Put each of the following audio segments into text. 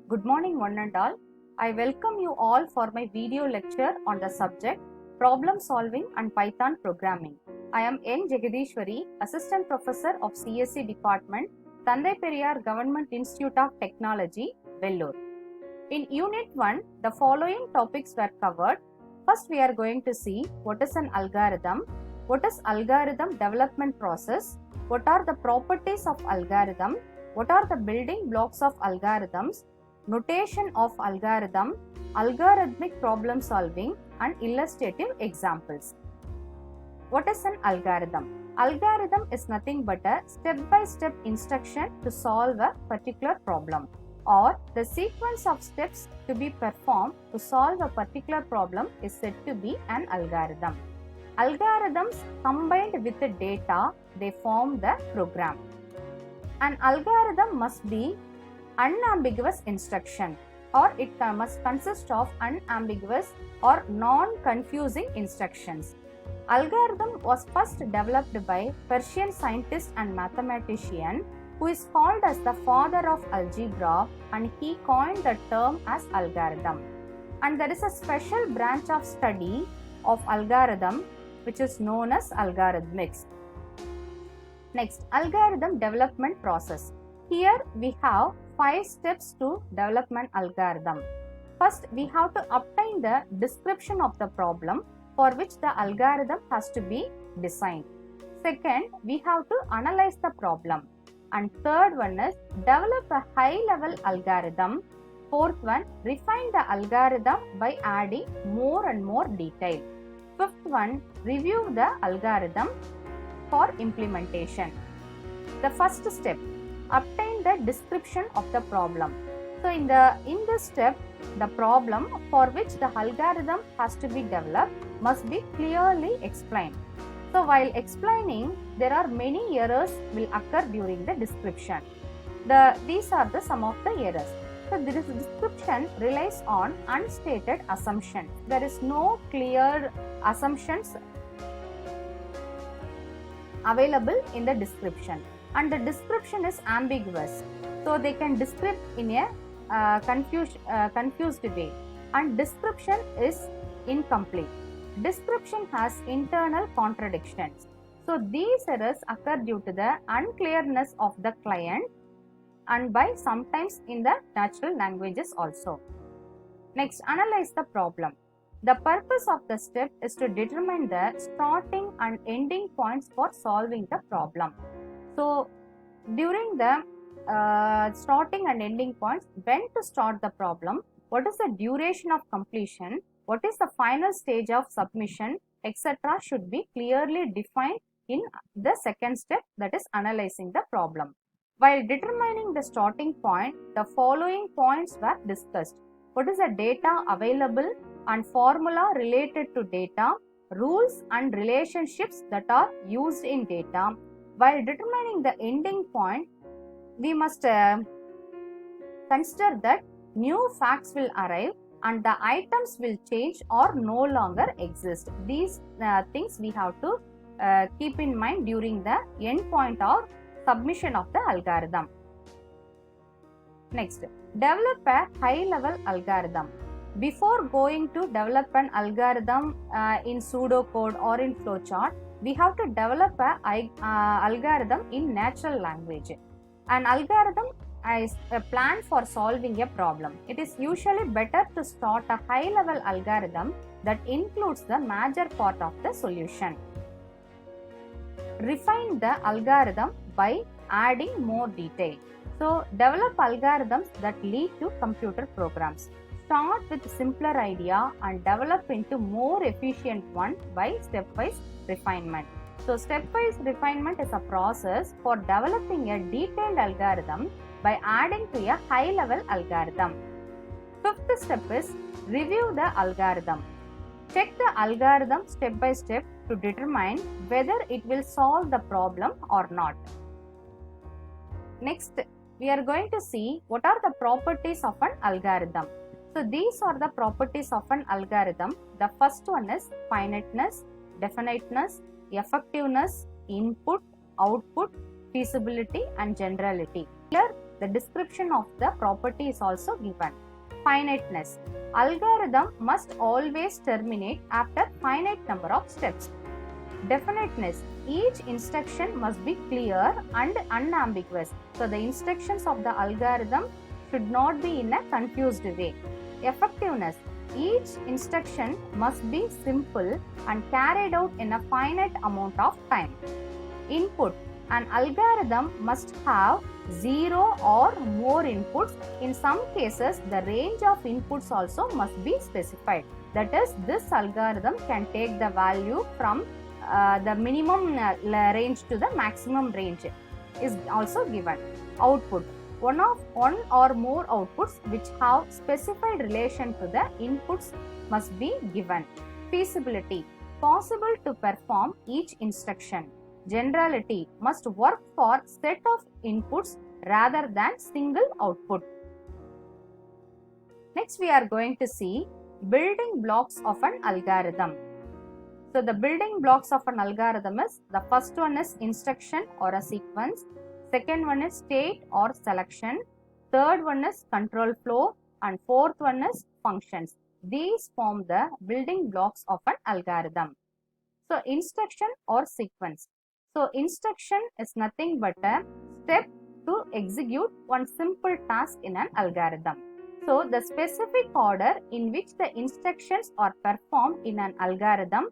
Good morning one and all. I welcome you all for my video lecture on the subject Problem Solving and Python Programming. I am N. Jagadishwari, Assistant Professor of CSE Department, Thandai Periyar Government Institute of Technology, Vellore. In Unit 1, the following topics were covered. First, we are going to see what is an algorithm, what is algorithm development process, what are the properties of algorithm, what are the building blocks of algorithms, notation of algorithm, algorithmic problem solving, and illustrative examples. What is an algorithm? Algorithm is nothing but a step-by-step instruction to solve a particular problem, or the sequence of steps to be performed to solve a particular problem is said to be an algorithm. Algorithms combined with the data, they form the program. An algorithm must be unambiguous instruction, or it must consist of unambiguous or non-confusing instructions. Algorithm was first developed by Persian scientist and mathematician who is called as the father of algebra, and he coined the term as algorithm. And there is a special branch of study of algorithm which is known as algorithmics. Next, algorithm development process. Here we have 5 steps to develop an algorithm. First, we have to obtain the description of the problem for which the algorithm has to be designed. Second, we have to analyze the problem. And third one is develop a high-level algorithm. Fourth one, refine the algorithm by adding more and more detail. Fifth one, review the algorithm for implementation. The first step, obtain the description of the problem. So in this step, the problem for which the algorithm has to be developed must be clearly explained. So while explaining, there are many errors will occur during the description. These are some of the errors. So this description relies on unstated assumption. There is no clear assumptions available in the description, and the description is ambiguous, so they can describe in a confused way, and description is incomplete. Description has internal contradictions. So these errors occur due to the unclearness of the client and by sometimes in the natural languages also. Next, analyze the problem. The purpose of the step is to determine the starting and ending points for solving the problem. So during the starting and ending points, when to start the problem, what is the duration of completion, what is the final stage of submission, etc. should be clearly defined in the second step, that is analyzing the problem. While determining the starting point, the following points were discussed. What is the data available and formula related to data, rules and relationships that are used in data. While determining the ending point, we must consider that new facts will arrive and the items will change or no longer exist. These things we have to keep in mind during the end point or submission of the algorithm. Next, develop a high-level algorithm. Before going to develop an algorithm in pseudocode or in flowchart, we have to develop an algorithm in natural language. An algorithm is a plan for solving a problem. It is usually better to start a high-level algorithm that includes the major part of the solution. Refine the algorithm by adding more detail. So, develop algorithms that lead to computer programs. Start with simpler idea and develop into more efficient one by stepwise refinement. So, stepwise refinement is a process for developing a detailed algorithm by adding to a high-level algorithm. Fifth step is review the algorithm. Check the algorithm step by step to determine whether it will solve the problem or not. Next, we are going to see what are the properties of an algorithm. So these are the properties of an algorithm. The first one is finiteness, definiteness, effectiveness, input, output, feasibility and generality. Here The description of the property is also given. Finiteness. Algorithm must always terminate after finite number of steps. Definiteness. Each instruction must be clear and unambiguous. So the instructions of the algorithm should not be in a confused way. Effectiveness. Each instruction must be simple and carried out in a finite amount of time. Input. An algorithm must have 0 or more inputs. In some cases, the range of inputs also must be specified. That is, this algorithm can take the value from the minimum range to the maximum range is also given. Output. One or more outputs which have specified relation to the inputs must be given. Feasibility. Possible to perform each instruction. Generality. Must work for set of inputs rather than single output. Next, we are going to see building blocks of an algorithm. So the building blocks of an algorithm is, the first one is instruction or a sequence, second one is state or selection, third one is control flow, and fourth one is functions. These form the building blocks of an algorithm. So instruction or sequence. So instruction is nothing but a step to execute one simple task in an algorithm. So the specific order in which the instructions are performed in an algorithm.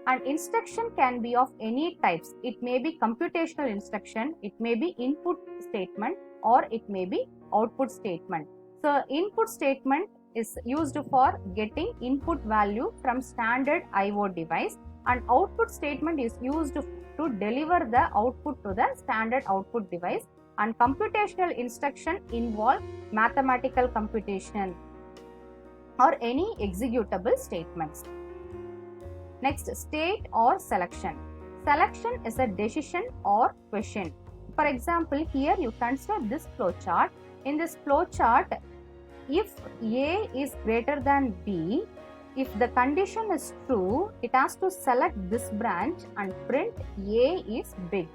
An instruction can be of any types. It may be computational instruction, it may be input statement, or it may be output statement. So input statement is used for getting input value from standard I/O device, and output statement is used to deliver the output to the standard output device, and computational instruction involve mathematical computation or any executable statements. Next, state or selection. Selection is a decision or question. For example, here you consider this flow chart. In this flow chart, if A is greater than B, if the condition is true, it has to select this branch and print A is big.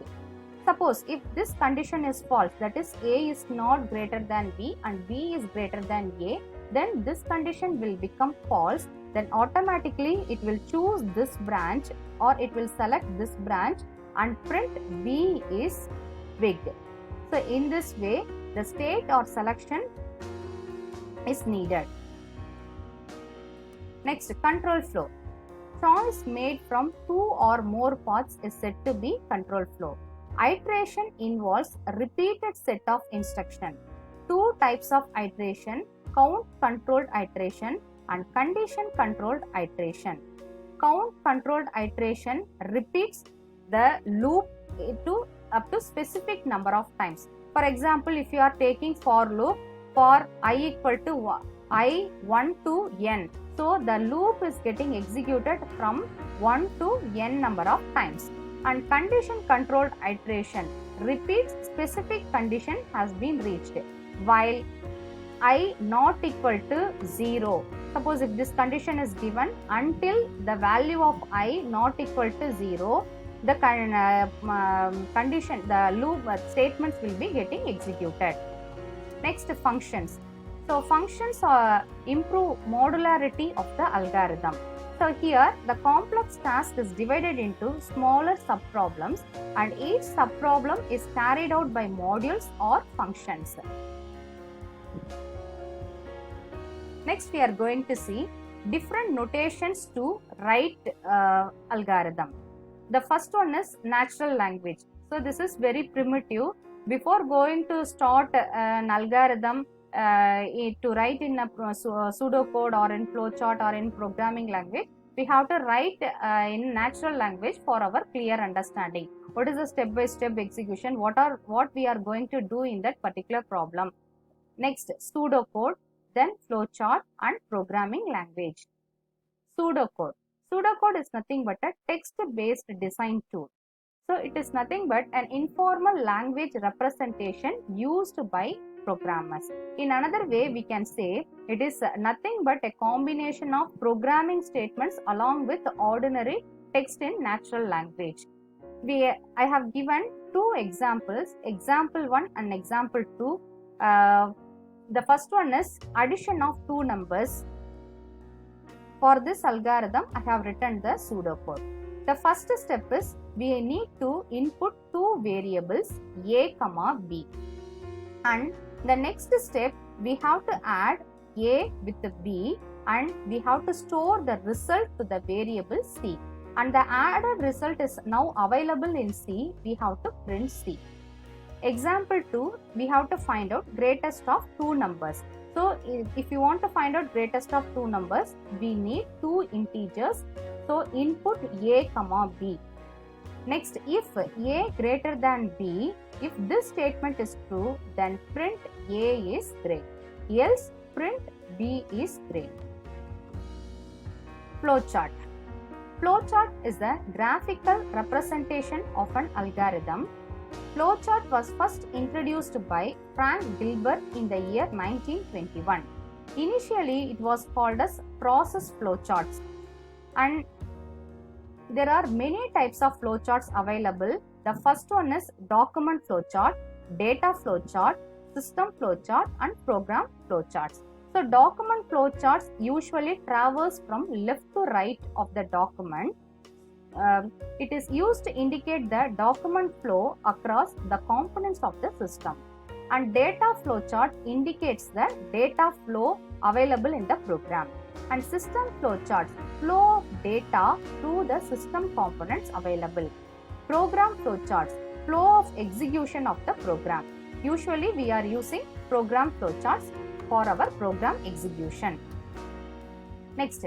Suppose if this condition is false, that is A is not greater than B and B is greater than A, then this condition will become false. Then automatically it will choose this branch or it will select this branch and print B is big. So in this way, the state or selection is needed. Next, control flow. Choice made from two or more paths is said to be control flow. Iteration involves a repeated set of instructions. Two types of iteration: count controlled iteration and condition controlled iteration. Count controlled iteration repeats the loop up to specific number of times. For example, if you are taking for loop for I equal to I 1 to n, so the loop is getting executed from 1 to n number of times. And condition controlled iteration repeats specific condition has been reached, while I not equal to 0. Suppose if this condition is given until the value of I not equal to 0, the condition, the loop statements will be getting executed. Next, functions. So functions improve modularity of the algorithm. So here the complex task is divided into smaller subproblems and each subproblem is carried out by modules or functions. Next, we are going to see different notations to write algorithm. The first one is natural language. So this is very primitive. Before going to start an algorithm to write in a pseudocode or in flowchart or in programming language, we have to write in natural language for our clear understanding. What is the step-by-step execution? What we are going to do in that particular problem. Next, pseudocode, then flowchart and programming language. Pseudocode. Pseudocode is nothing but a text-based design tool. So it is nothing but an informal language representation used by programmers. In another way, we can say it is nothing but a combination of programming statements along with ordinary text in natural language. I have given two examples, example 1 and example 2. The first one is addition of two numbers. For this algorithm, I have written the pseudocode. The first step is we need to input two variables a, b. And the next step, we have to add a with b and we have to store the result to the variable c. And the added result is now available in C. We have to print C. Example 2, we have to find out greatest of two numbers. So if you want to find out greatest of two numbers, we need two integers. So input a, b. Next, if a greater than b, if this statement is true, then print a is great. Else print b is great. Flowchart. Flowchart is the graphical representation of an algorithm. Flowchart was first introduced by Frank Gilbert in the year 1921. Initially, it was called as process flowcharts. And there are many types of flowcharts available. The first one is document flowchart, data flowchart, system flowchart, and program flowcharts. So document flowcharts usually traverse from left to right of the document. It is used to indicate the document flow across the components of the system. And data flowchart indicates the data flow available in the program. And system flowcharts flow of data through the system components available. Program flowcharts flow of execution of the program. Usually we are using program flowcharts for our program execution. Next,